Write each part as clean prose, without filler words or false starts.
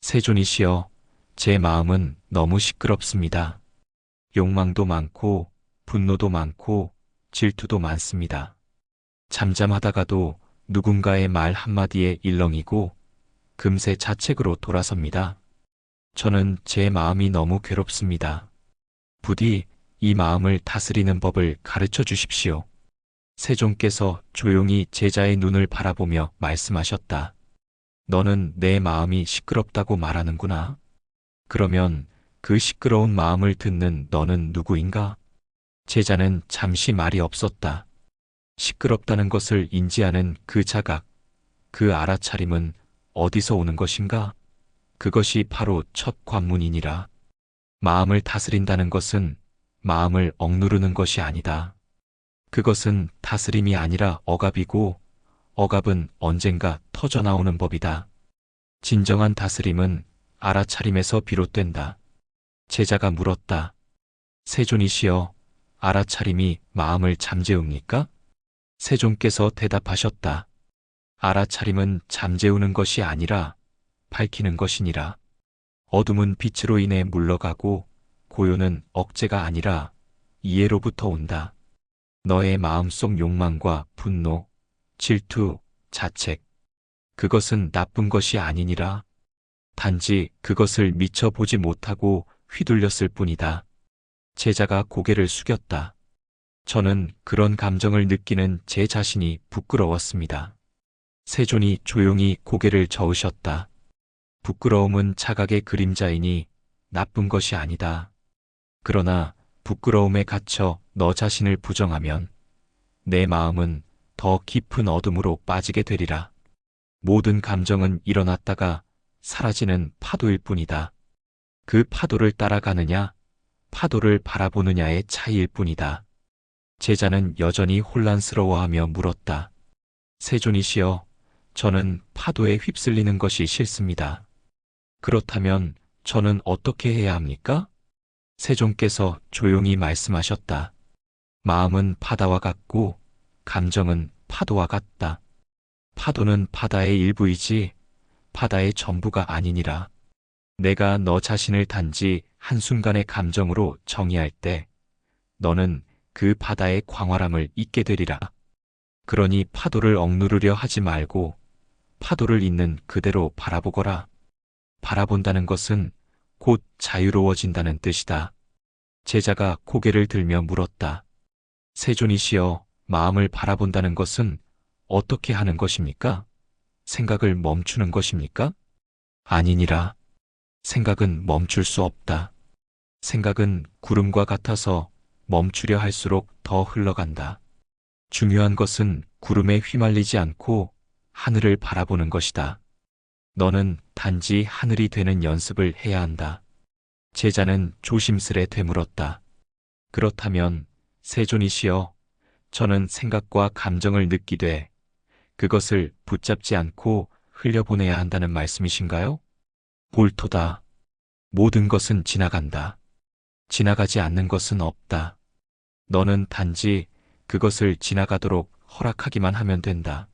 세존이시여, 제 마음은 너무 시끄럽습니다. 욕망도 많고, 분노도 많고, 질투도 많습니다. 잠잠하다가도 누군가의 말 한마디에 일렁이고, 금세 자책으로 돌아섭니다. 저는 제 마음이 너무 괴롭습니다. 부디 이 마음을 다스리는 법을 가르쳐 주십시오. 세존께서 조용히 제자의 눈을 바라보며 말씀하셨다. 너는 내 마음이 시끄럽다고 말하는구나. 그러면 그 시끄러운 마음을 듣는 너는 누구인가? 제자는 잠시 말이 없었다. 시끄럽다는 것을 인지하는 그 자각, 그 알아차림은 어디서 오는 것인가? 그것이 바로 첫 관문이니라. 마음을 다스린다는 것은 마음을 억누르는 것이 아니다. 그것은 다스림이 아니라 억압이고, 억압은 언젠가 터져나오는 법이다. 진정한 다스림은 알아차림에서 비롯된다. 제자가 물었다. 세존이시여, 알아차림이 마음을 잠재웁니까? 세존께서 대답하셨다. 알아차림은 잠재우는 것이 아니라 밝히는 것이니라. 어둠은 빛으로 인해 물러가고 고요는 억제가 아니라 이해로부터 온다. 너의 마음속 욕망과 분노, 질투, 자책, 그것은 나쁜 것이 아니니라. 단지 그것을 미처 보지 못하고 휘둘렸을 뿐이다. 제자가 고개를 숙였다. 저는 그런 감정을 느끼는 제 자신이 부끄러웠습니다. 세존이 조용히 고개를 저으셨다. 부끄러움은 자각의 그림자이니 나쁜 것이 아니다. 그러나 부끄러움에 갇혀 너 자신을 부정하면 내 마음은 더 깊은 어둠으로 빠지게 되리라. 모든 감정은 일어났다가 사라지는 파도일 뿐이다. 그 파도를 따라가느냐, 파도를 바라보느냐의 차이일 뿐이다. 제자는 여전히 혼란스러워하며 물었다. 세존이시여, 저는 파도에 휩쓸리는 것이 싫습니다. 그렇다면 저는 어떻게 해야 합니까? 세존께서 조용히 말씀하셨다. 마음은 바다와 같고 감정은 파도와 같다. 파도는 바다의 일부이지 바다의 전부가 아니니라. 내가 너 자신을 단지 한순간의 감정으로 정의할 때 너는 그 바다의 광활함을 잊게 되리라. 그러니 파도를 억누르려 하지 말고 파도를 있는 그대로 바라보거라. 바라본다는 것은 곧 자유로워진다는 뜻이다. 제자가 고개를 들며 물었다. 세존이시여, 마음을 바라본다는 것은 어떻게 하는 것입니까? 생각을 멈추는 것입니까? 아니니라. 생각은 멈출 수 없다. 생각은 구름과 같아서 멈추려 할수록 더 흘러간다. 중요한 것은 구름에 휘말리지 않고 하늘을 바라보는 것이다. 너는 단지 하늘이 되는 연습을 해야 한다. 제자는 조심스레 되물었다. 그렇다면 세존이시여, 저는 생각과 감정을 느끼되 그것을 붙잡지 않고 흘려보내야 한다는 말씀이신가요? 옳도다. 모든 것은 지나간다. 지나가지 않는 것은 없다. 너는 단지 그것을 지나가도록 허락하기만 하면 된다.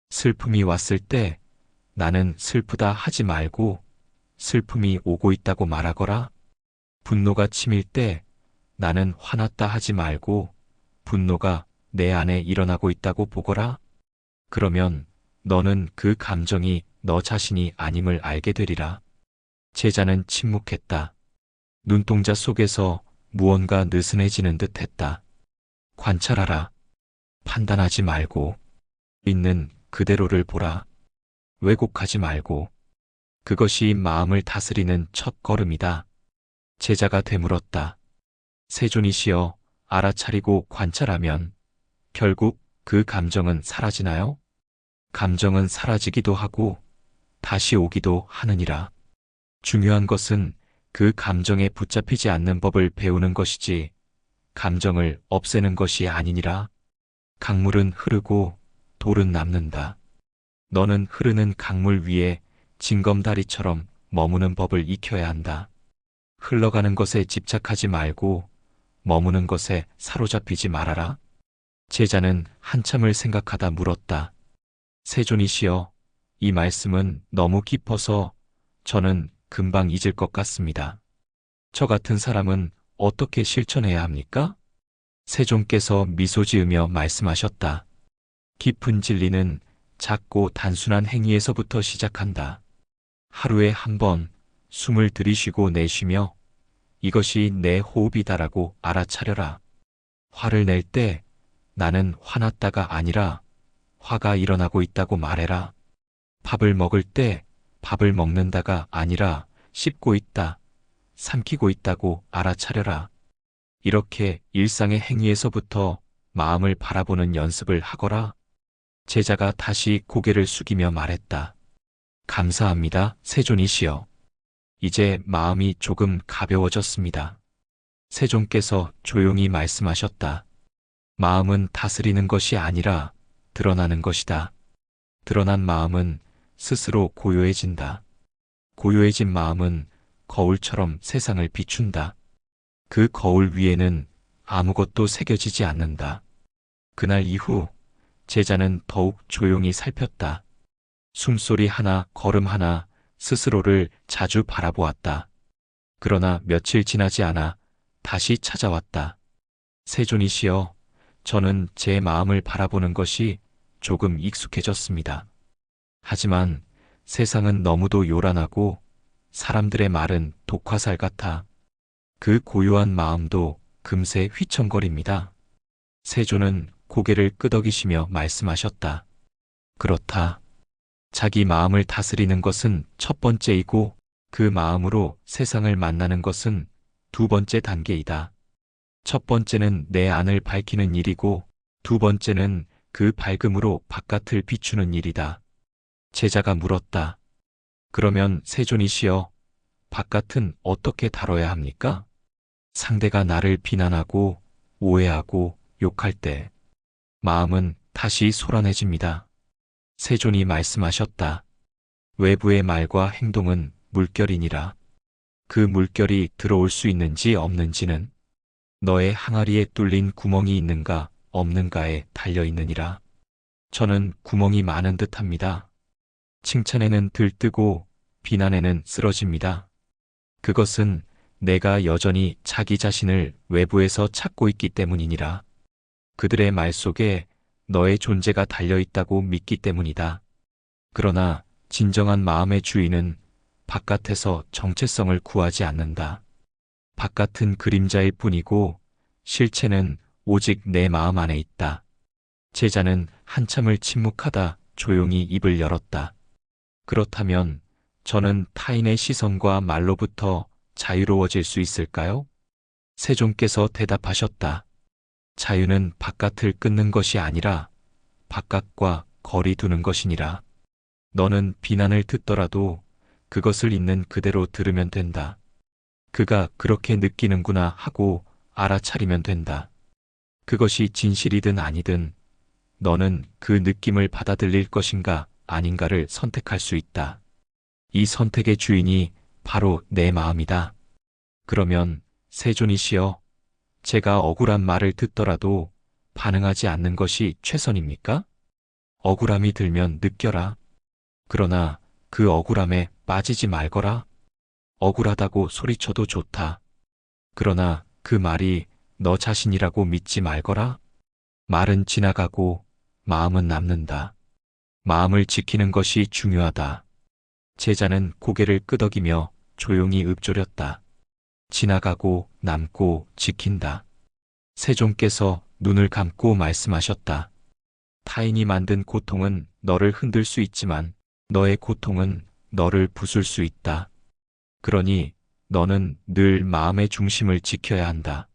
슬픔이 왔을 때 나는 슬프다 하지 말고 슬픔이 오고 있다고 말하거라. 분노가 치밀 때 나는 화났다 하지 말고 분노가 내 안에 일어나고 있다고 보거라. 그러면 너는 그 감정이 너 자신이 아님을 알게 되리라. 제자는 침묵했다. 눈동자 속에서 무언가 느슨해지는 듯 했다. 관찰하라. 판단하지 말고 있는 그대로를 보라. 왜곡하지 말고. 그것이 마음을 다스리는 첫 걸음이다. 제자가 되물었다. 세존이시여, 알아차리고 관찰하면 결국 그 감정은 사라지나요? 감정은 사라지기도 하고 다시 오기도 하느니라. 중요한 것은 그 감정에 붙잡히지 않는 법을 배우는 것이지 감정을 없애는 것이 아니니라. 강물은 흐르고 돌은 남는다. 너는 흐르는 강물 위에 징검다리처럼 머무는 법을 익혀야 한다. 흘러가는 것에 집착하지 말고 머무는 것에 사로잡히지 말아라. 제자는 한참을 생각하다 물었다. 세존이시여, 이 말씀은 너무 깊어서 저는 금방 잊을 것 같습니다. 저 같은 사람은 어떻게 실천해야 합니까? 세종께서 미소 지으며 말씀하셨다. 깊은 진리는 작고 단순한 행위에서부터 시작한다. 하루에 한 번 숨을 들이쉬고 내쉬며 이것이 내 호흡이다라고 알아차려라. 화를 낼 때 나는 화났다가 아니라 화가 일어나고 있다고 말해라. 밥을 먹을 때 밥을 먹는다가 아니라 씹고 있다, 삼키고 있다고 알아차려라. 이렇게 일상의 행위에서부터 마음을 바라보는 연습을 하거라. 제자가 다시 고개를 숙이며 말했다. 감사합니다, 세존이시여. 이제 마음이 조금 가벼워졌습니다. 세존께서 조용히 말씀하셨다. 마음은 다스리는 것이 아니라 드러나는 것이다. 드러난 마음은 스스로 고요해진다. 고요해진 마음은 거울처럼 세상을 비춘다. 그 거울 위에는 아무것도 새겨지지 않는다. 그날 이후 제자는 더욱 조용히 살폈다. 숨소리 하나, 걸음 하나, 스스로를 자주 바라보았다. 그러나 며칠 지나지 않아 다시 찾아왔다. 세존이시여, 저는 제 마음을 바라보는 것이 조금 익숙해졌습니다. 하지만 세상은 너무도 요란하고 사람들의 말은 독화살 같아 그 고요한 마음도 금세 휘청거립니다. 세존은 고개를 끄덕이시며 말씀하셨다. 그렇다. 자기 마음을 다스리는 것은 첫 번째이고 그 마음으로 세상을 만나는 것은 두 번째 단계이다. 첫 번째는 내 안을 밝히는 일이고 두 번째는 그 밝음으로 바깥을 비추는 일이다. 제자가 물었다. 그러면 세존이시여, 바깥은 어떻게 다뤄야 합니까? 상대가 나를 비난하고 오해하고 욕할 때 마음은 다시 소란해집니다. 세존이 말씀하셨다. 외부의 말과 행동은 물결이니라. 그 물결이 들어올 수 있는지 없는지는 너의 항아리에 뚫린 구멍이 있는가 없는가에 달려있느니라. 저는 구멍이 많은 듯합니다. 칭찬에는 들뜨고 비난에는 쓰러집니다. 그것은 내가 여전히 자기 자신을 외부에서 찾고 있기 때문이니라. 그들의 말 속에 너의 존재가 달려있다고 믿기 때문이다. 그러나 진정한 마음의 주인은 바깥에서 정체성을 구하지 않는다. 바깥은 그림자일 뿐이고 실체는 오직 내 마음 안에 있다. 제자는 한참을 침묵하다 조용히 입을 열었다. 그렇다면 저는 타인의 시선과 말로부터 자유로워질 수 있을까요? 세종께서 대답하셨다. 자유는 바깥을 끊는 것이 아니라 바깥과 거리 두는 것이니라. 너는 비난을 듣더라도 그것을 있는 그대로 들으면 된다. 그가 그렇게 느끼는구나 하고 알아차리면 된다. 그것이 진실이든 아니든 너는 그 느낌을 받아들일 것인가 아닌가를 선택할 수 있다. 이 선택의 주인이 바로 내 마음이다. 그러면 세존이시여, 제가 억울한 말을 듣더라도 반응하지 않는 것이 최선입니까? 억울함이 들면 느껴라. 그러나 그 억울함에 빠지지 말거라. 억울하다고 소리쳐도 좋다. 그러나 그 말이 너 자신이라고 믿지 말거라. 말은 지나가고 마음은 남는다. 마음을 지키는 것이 중요하다. 제자는 고개를 끄덕이며 조용히 읊조렸다. 지나가고 남고 지킨다. 세종께서 눈을 감고 말씀하셨다. 타인이 만든 고통은 너를 흔들 수 있지만 너의 고통은 너를 부술 수 있다. 그러니 너는 늘 마음의 중심을 지켜야 한다.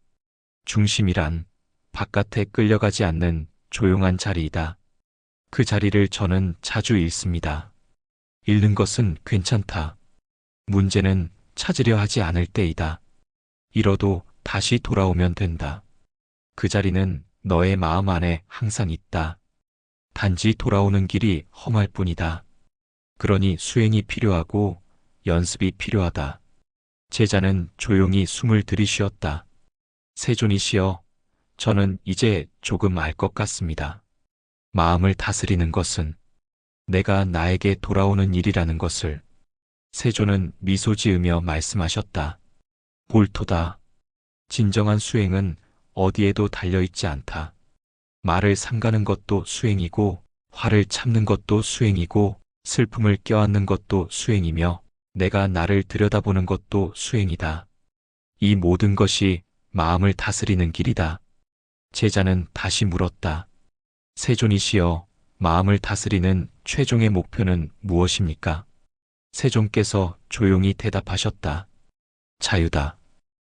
중심이란 바깥에 끌려가지 않는 조용한 자리이다. 그 자리를 저는 자주 잃습니다. 잃는 것은 괜찮다. 문제는 찾으려 하지 않을 때이다. 잃어도 다시 돌아오면 된다. 그 자리는 너의 마음 안에 항상 있다. 단지 돌아오는 길이 험할 뿐이다. 그러니 수행이 필요하고 연습이 필요하다. 제자는 조용히 숨을 들이쉬었다. 세존이시여, 저는 이제 조금 알 것 같습니다. 마음을 다스리는 것은 내가 나에게 돌아오는 일이라는 것을. 세존은 미소 지으며 말씀하셨다. 옳도다. 진정한 수행은 어디에도 달려있지 않다. 말을 삼가는 것도 수행이고, 화를 참는 것도 수행이고, 슬픔을 껴안는 것도 수행이며, 내가 나를 들여다보는 것도 수행이다. 이 모든 것이 마음을 다스리는 길이다. 제자는 다시 물었다. 세존이시여, 마음을 다스리는 최종의 목표는 무엇입니까? 세존께서 조용히 대답하셨다. 자유다.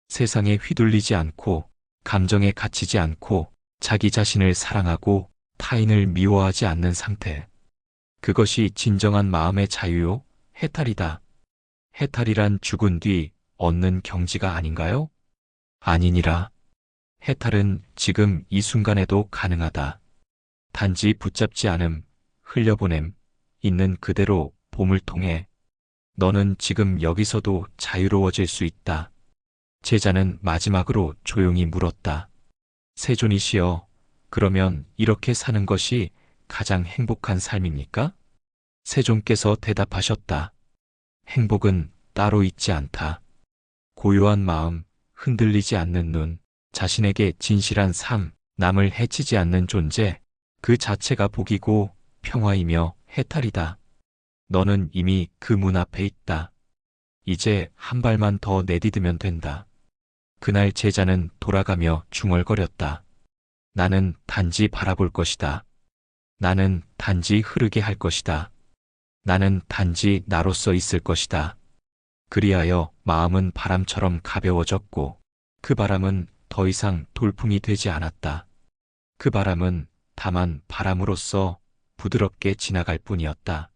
세상에 휘둘리지 않고, 감정에 갇히지 않고, 자기 자신을 사랑하고 타인을 미워하지 않는 상태. 그것이 진정한 마음의 자유요, 해탈이다. 해탈이란 죽은 뒤 얻는 경지가 아닌가요? 아니니라. 해탈은 지금 이 순간에도 가능하다. 단지 붙잡지 않음, 흘려보냄, 있는 그대로 봄을 통해 너는 지금 여기서도 자유로워질 수 있다. 제자는 마지막으로 조용히 물었다. 세존이시여, 그러면 이렇게 사는 것이 가장 행복한 삶입니까? 세존께서 대답하셨다. 행복은 따로 있지 않다. 고요한 마음, 흔들리지 않는 눈, 자신에게 진실한 삶, 남을 해치지 않는 존재, 그 자체가 복이고 평화이며 해탈이다. 너는 이미 그 문 앞에 있다. 이제 한 발만 더 내디디면 된다. 그날 제자는 돌아가며 중얼거렸다. 나는 단지 바라볼 것이다. 나는 단지 흐르게 할 것이다. 나는 단지 나로서 있을 것이다. 그리하여 마음은 바람처럼 가벼워졌고 그 바람은 더 이상 돌풍이 되지 않았다. 그 바람은 다만 바람으로서 부드럽게 지나갈 뿐이었다.